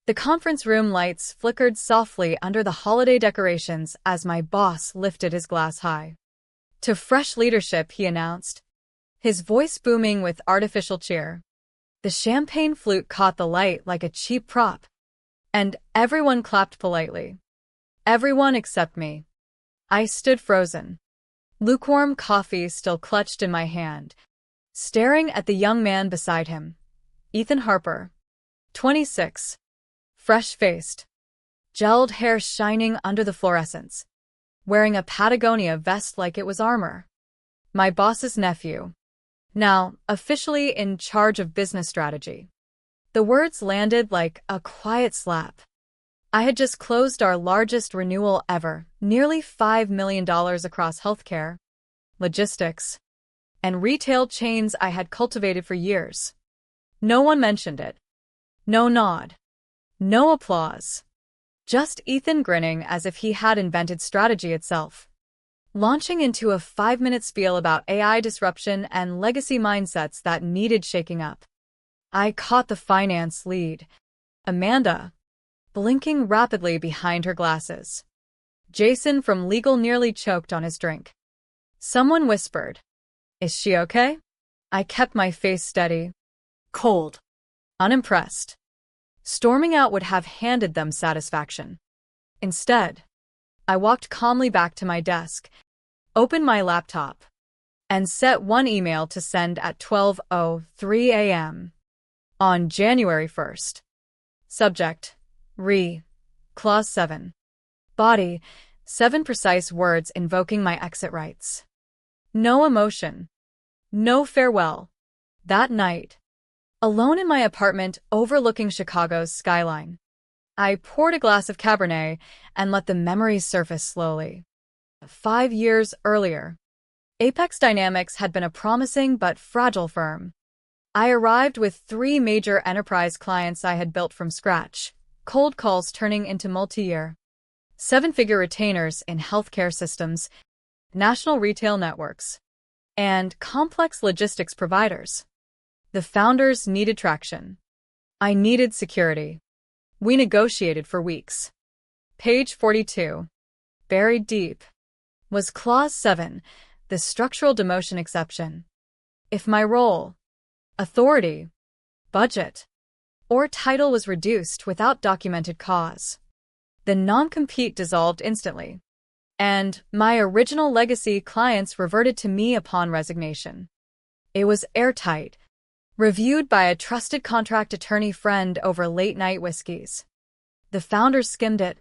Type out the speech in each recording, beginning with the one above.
The conference room lights flickered softly under the holiday decorations as my boss lifted his glass high. To fresh leadership, he announced, his voice booming with artificial cheer. The champagne flute caught the light like a cheap prop, and everyone clapped politely. Everyone except me. I stood frozen, lukewarm coffee still clutched in my hand, staring at the young man beside him. Ethan Harper, 26, fresh-faced, gelled hair shining under the fluorescence, wearing a Patagonia vest like it was armor. My boss's nephew, now officially in charge of business strategy. The words landed like a quiet slap. I had just closed our largest renewal ever, nearly $5 million across healthcare, logistics, and retail chains I had cultivated for years. No one mentioned it. No nod. No applause. Just Ethan grinning as if he had invented strategy itself, launching into a 5-minute spiel about AI disruption and legacy mindsets that needed shaking up. I caught the finance lead, Amanda, blinking rapidly behind her glasses. Jason from legal nearly choked on his drink. Someone whispered, "Is she okay?" I kept my face steady, cold, unimpressed. Storming out would have handed them satisfaction. Instead, I walked calmly back to my desk, opened my laptop, and set one email to send at 12:03 a.m. on January 1st. Subject: Clause 7. Body: 7 precise words invoking my exit rights. No emotion. No farewell. That night, alone in my apartment overlooking Chicago's skyline, I poured a glass of Cabernet and let the memories surface slowly. 5 years earlier, Apex Dynamics had been a promising but fragile firm. I arrived with 3 major enterprise clients I had built from scratch, cold calls turning into multi-year, 7-figure retainers in healthcare systems, national retail networks, and complex logistics providers. The founders needed traction. I needed security. We negotiated for weeks. Page 42. Buried deep was Clause 7, the structural demotion exception. If my role, authority, budget, or title was reduced without documented cause, the non-compete dissolved instantly, and my original legacy clients reverted to me upon resignation. It was airtight, reviewed by a trusted contract attorney friend over late-night whiskeys. The founders skimmed it,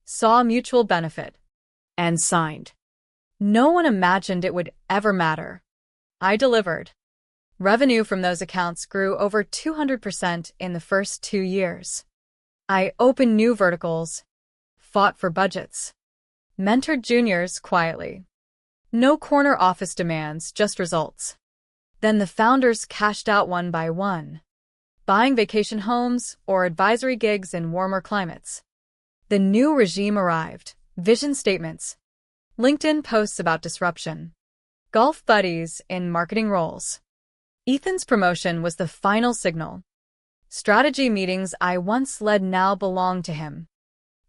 saw mutual benefit, and signed. No one imagined it would ever matter. I delivered. Revenue from those accounts grew over 200% in the first 2 years. I opened new verticals, fought for budgets, mentored juniors quietly. No corner office demands, just results. Then the founders cashed out one by one, buying vacation homes or advisory gigs in warmer climates. The new regime arrived, vision statements, LinkedIn posts about disruption, golf buddies in marketing roles. Ethan's promotion was the final signal. Strategy meetings I once led now belonged to him.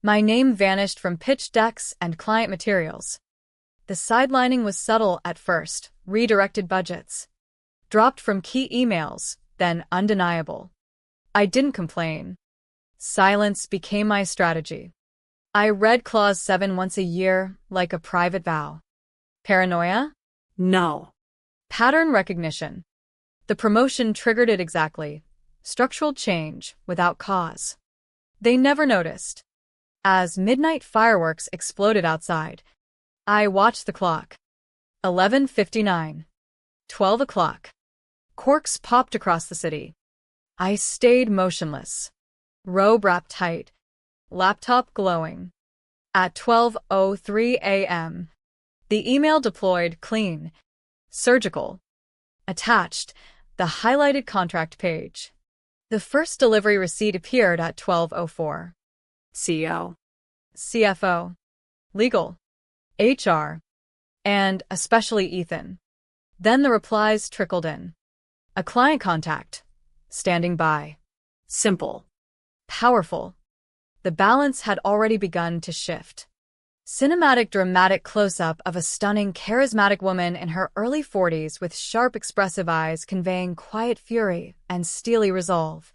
My name vanished from pitch decks and client materials. The sidelining was subtle at first, redirected budgets, dropped from key emails, then undeniable. I didn't complain. Silence became my strategy. I read Clause 7 once a year, like a private vow. Paranoia? No. Pattern recognition. The promotion triggered it exactly. Structural change, without cause. They never noticed. As midnight fireworks exploded outside, I watched the clock. 11:59. 12 o'clock. Corks popped across the city. I stayed motionless, robe wrapped tight, laptop glowing. At 12:03 a.m., the email deployed clean, surgical. Attached, the highlighted contract page. The first delivery receipt appeared at 12:04. CEO, CFO, legal, HR, and especially Ethan. Then the replies trickled in. A client contact. Standing by. Simple. Powerful. The balance had already begun to shift. Cinematic dramatic close-up of a stunning, charismatic woman in her early 40s with sharp, expressive eyes conveying quiet fury and steely resolve.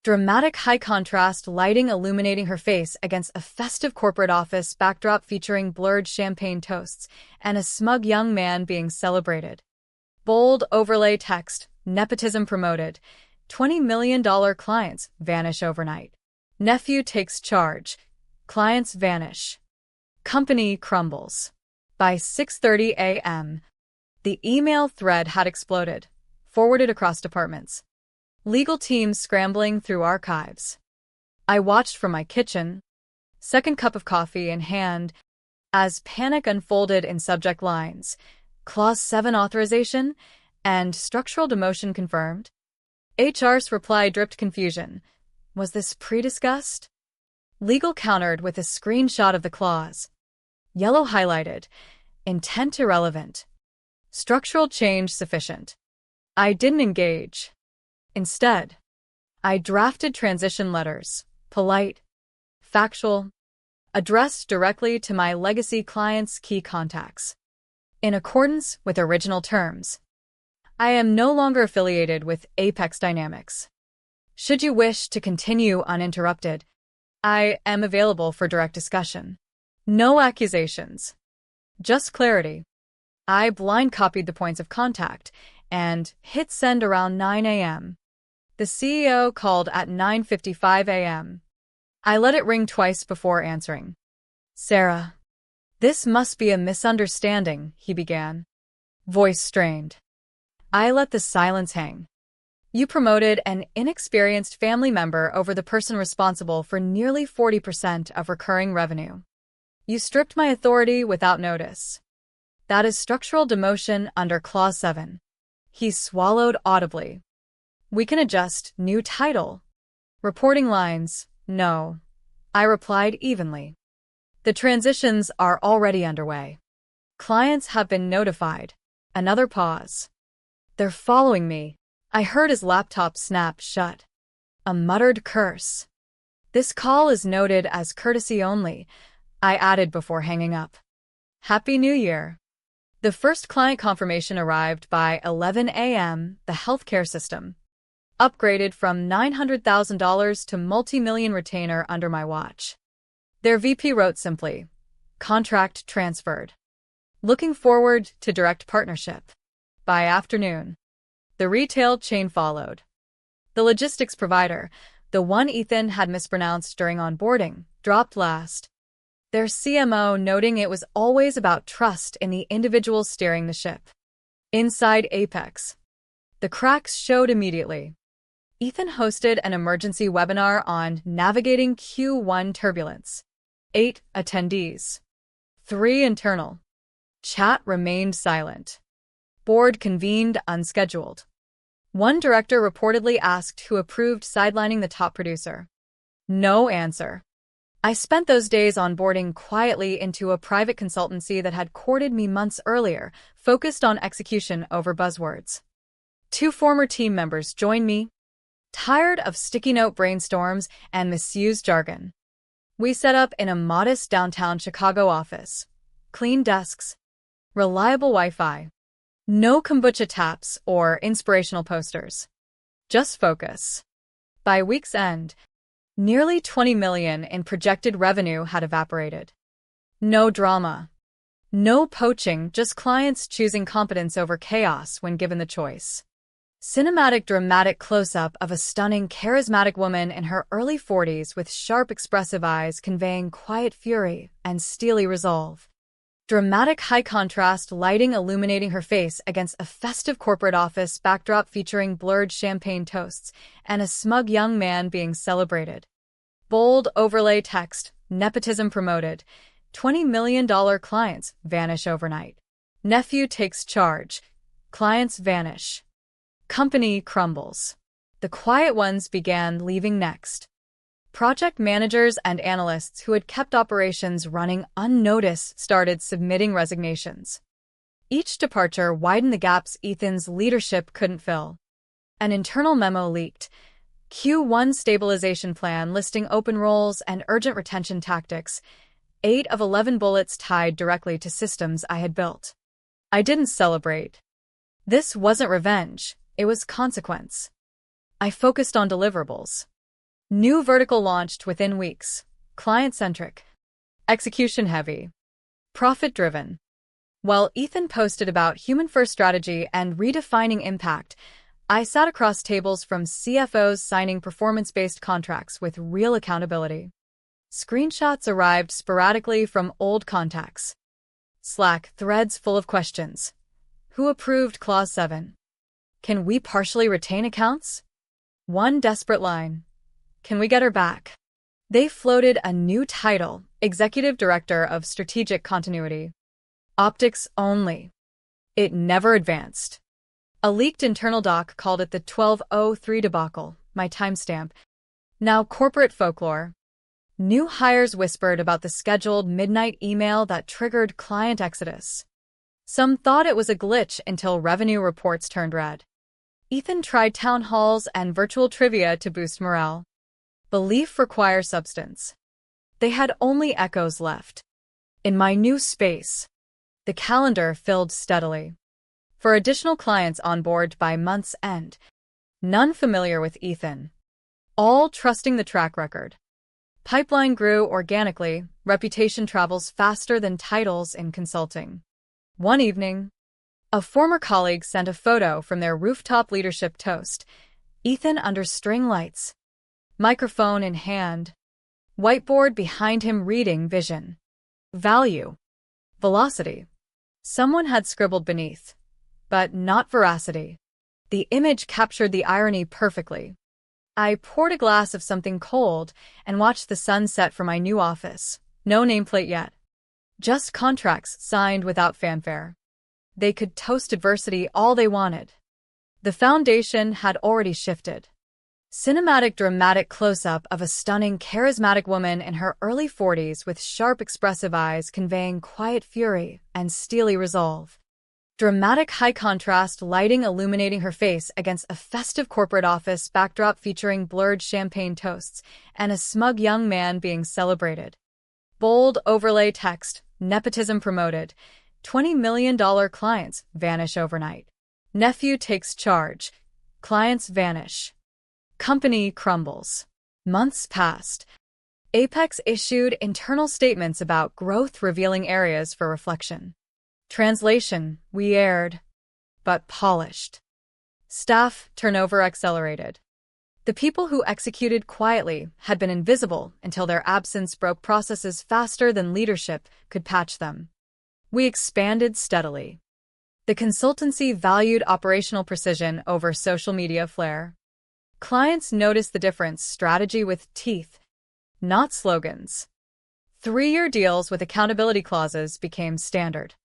Dramatic high-contrast lighting illuminating her face against a festive corporate office backdrop featuring blurred champagne toasts and a smug young man being celebrated. Bold overlay text, nepotism promoted, $20 million clients vanish overnight. Nephew takes charge, clients vanish. Company crumbles. By 6:30 a.m., the email thread had exploded, forwarded across departments. Legal teams scrambling through archives. I watched from my kitchen, second cup of coffee in hand, as panic unfolded in subject lines. Clause 7 authorization and structural demotion confirmed. HR's reply dripped confusion. Was this pre-discussed? Legal countered with a screenshot of the clause. Yellow highlighted. Intent irrelevant. Structural change sufficient. I didn't engage. Instead, I drafted transition letters, polite, factual, addressed directly to my legacy clients' key contacts. In accordance with original terms, I am no longer affiliated with Apex Dynamics. Should you wish to continue uninterrupted, I am available for direct discussion. No accusations. Just clarity. I blind copied the points of contact and hit send around 9 a.m. The CEO called at 9:55 a.m. I let it ring twice before answering. Sarah. This must be a misunderstanding, he began. Voice strained. I let the silence hang. You promoted an inexperienced family member over the person responsible for nearly 40% of recurring revenue. You stripped my authority without notice. That is structural demotion under Clause 7. He swallowed audibly. We can adjust. New title. Reporting lines. No. I replied evenly. The transitions are already underway. Clients have been notified. Another pause. They're following me. I heard his laptop snap shut. A muttered curse. This call is noted as courtesy only, I added before hanging up. Happy New Year. The first client confirmation arrived by 11 a.m. The healthcare system. Upgraded from $900,000 to multi-million retainer under my watch. Their VP wrote simply, contract transferred. Looking forward to direct partnership. By afternoon, the retail chain followed. The logistics provider, the one Ethan had mispronounced during onboarding, dropped last. Their CMO noting it was always about trust in the individual steering the ship. Inside Apex, the cracks showed immediately. Ethan hosted an emergency webinar on navigating Q1 turbulence. 8 attendees. 3 internal. Chat remained silent. Board convened unscheduled. One director reportedly asked who approved sidelining the top producer. No answer. I spent those days onboarding quietly into a private consultancy that had courted me months earlier, focused on execution over buzzwords. 2 former team members joined me, tired of sticky note brainstorms and misused jargon. We set up in a modest downtown Chicago office. Clean desks, reliable Wi-Fi. No kombucha taps or inspirational posters. Just focus. By week's end, nearly $20 million in projected revenue had evaporated. No drama. No poaching, just clients choosing competence over chaos when given the choice. Cinematic dramatic close-up of a stunning, charismatic woman in her early 40s with sharp, expressive eyes conveying quiet fury and steely resolve. Dramatic high-contrast lighting illuminating her face against a festive corporate office backdrop featuring blurred champagne toasts and a smug young man being celebrated. Bold overlay text, nepotism promoted, $20 million clients vanish overnight. Nephew takes charge, clients vanish. Company crumbles. The quiet ones began leaving next. Project managers and analysts who had kept operations running unnoticed started submitting resignations. Each departure widened the gaps Ethan's leadership couldn't fill. An internal memo leaked. Q1 stabilization plan listing open roles and urgent retention tactics, 8 of 11 bullets tied directly to systems I had built. I didn't celebrate. This wasn't revenge, it was consequence. I focused on deliverables. New vertical launched within weeks. Client-centric. Execution-heavy. Profit-driven. While Ethan posted about human-first strategy and redefining impact, I sat across tables from CFOs signing performance-based contracts with real accountability. Screenshots arrived sporadically from old contacts. Slack threads full of questions. Who approved Clause 7? Can we partially retain accounts? One desperate line. Can we get her back? They floated a new title, Executive Director of Strategic Continuity. Optics only. It never advanced. A leaked internal doc called it the 1203 debacle, my timestamp. Now corporate folklore. New hires whispered about the scheduled midnight email that triggered client exodus. Some thought it was a glitch until revenue reports turned red. Ethan tried town halls and virtual trivia to boost morale. Belief requires substance. They had only echoes left. In my new space, the calendar filled steadily. For additional clients on board by month's end, none familiar with Ethan. All trusting the track record. Pipeline grew organically, reputation travels faster than titles in consulting. One evening, a former colleague sent a photo from their rooftop leadership toast, Ethan under string lights. Microphone in hand. Whiteboard behind him reading vision. Value. Velocity. Someone had scribbled beneath. But not veracity. The image captured the irony perfectly. I poured a glass of something cold and watched the sun set for my new office. No nameplate yet. Just contracts signed without fanfare. They could toast adversity all they wanted. The foundation had already shifted. Cinematic dramatic close-up of a stunning, charismatic woman in her early 40s with sharp, expressive eyes conveying quiet fury and steely resolve. Dramatic high-contrast lighting illuminating her face against a festive corporate office backdrop featuring blurred champagne toasts and a smug young man being celebrated. Bold overlay text, nepotism promoted, $20 million clients vanish overnight. Nephew takes charge. Clients vanish. Company crumbles. Months passed. Apex issued internal statements about growth revealing areas for reflection. Translation, we aired, but polished. Staff turnover accelerated. The people who executed quietly had been invisible until their absence broke processes faster than leadership could patch them. We expanded steadily. The consultancy valued operational precision over social media flair. Clients noticed the difference, strategy with teeth, not slogans. 3-year deals with accountability clauses became standard.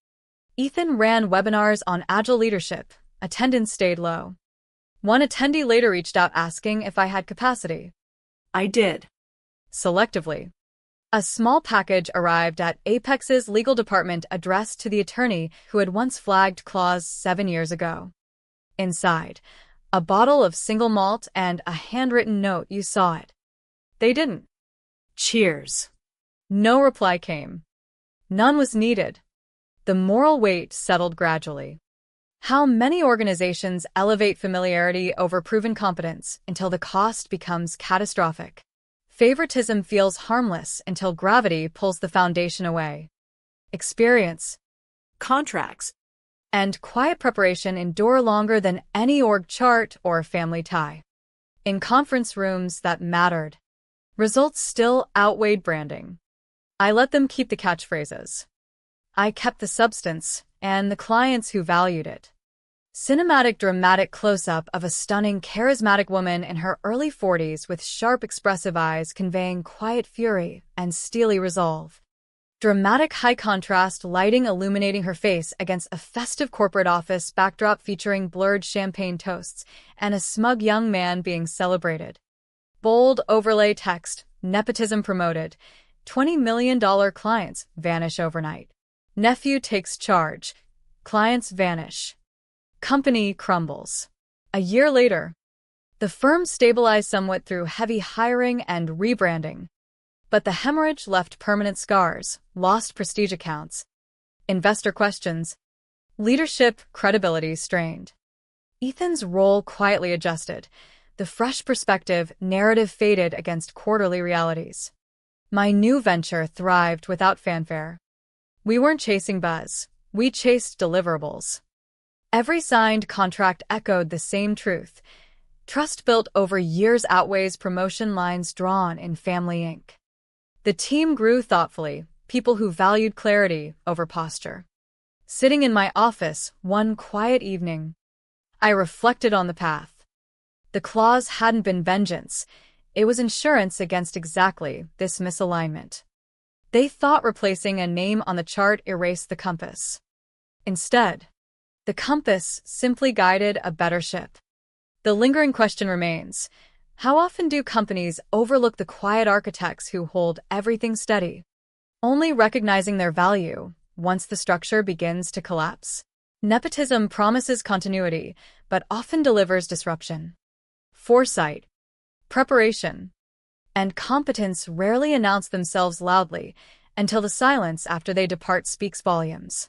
Ethan ran webinars on agile leadership. Attendance stayed low. One attendee later reached out asking if I had capacity. I did. Selectively. A small package arrived at Apex's legal department addressed to the attorney who had once flagged Clause 7 years ago. Inside, a bottle of single malt and a handwritten note. You saw it. They didn't. Cheers. No reply came. None was needed. The moral weight settled gradually. How many organizations elevate familiarity over proven competence until the cost becomes catastrophic? Favoritism feels harmless until gravity pulls the foundation away. Experience, contracts, and quiet preparation endure longer than any org chart or family tie. In conference rooms that mattered, results still outweighed branding. I let them keep the catchphrases. I kept the substance and the clients who valued it. Cinematic dramatic close-up of a stunning, charismatic woman in her early 40s with sharp, expressive eyes conveying quiet fury and steely resolve. Dramatic high-contrast lighting illuminating her face against a festive corporate office backdrop featuring blurred champagne toasts and a smug young man being celebrated. Bold overlay text, nepotism promoted, $20 million clients vanish overnight. Nephew takes charge. Clients vanish. Company crumbles. A year later, The firm stabilized somewhat through heavy hiring and rebranding, but the hemorrhage left permanent scars, lost prestige accounts, investor questions, leadership credibility strained. Ethan's role quietly adjusted. The fresh perspective narrative faded against quarterly realities. My new venture thrived without fanfare. We weren't chasing buzz. We chased deliverables. Every signed contract echoed the same truth. Trust built over years outweighs promotion lines drawn in Family Ink. The team grew thoughtfully, people who valued clarity over posture. Sitting in my office one quiet evening, I reflected on the path. The clause hadn't been vengeance. It was insurance against exactly this misalignment. They thought replacing a name on the chart erased the compass. Instead, the compass simply guided a better ship. The lingering question remains, how often do companies overlook the quiet architects who hold everything steady, only recognizing their value once the structure begins to collapse? Nepotism promises continuity, but often delivers disruption. Foresight, preparation, and competence rarely announce themselves loudly until the silence after they depart speaks volumes.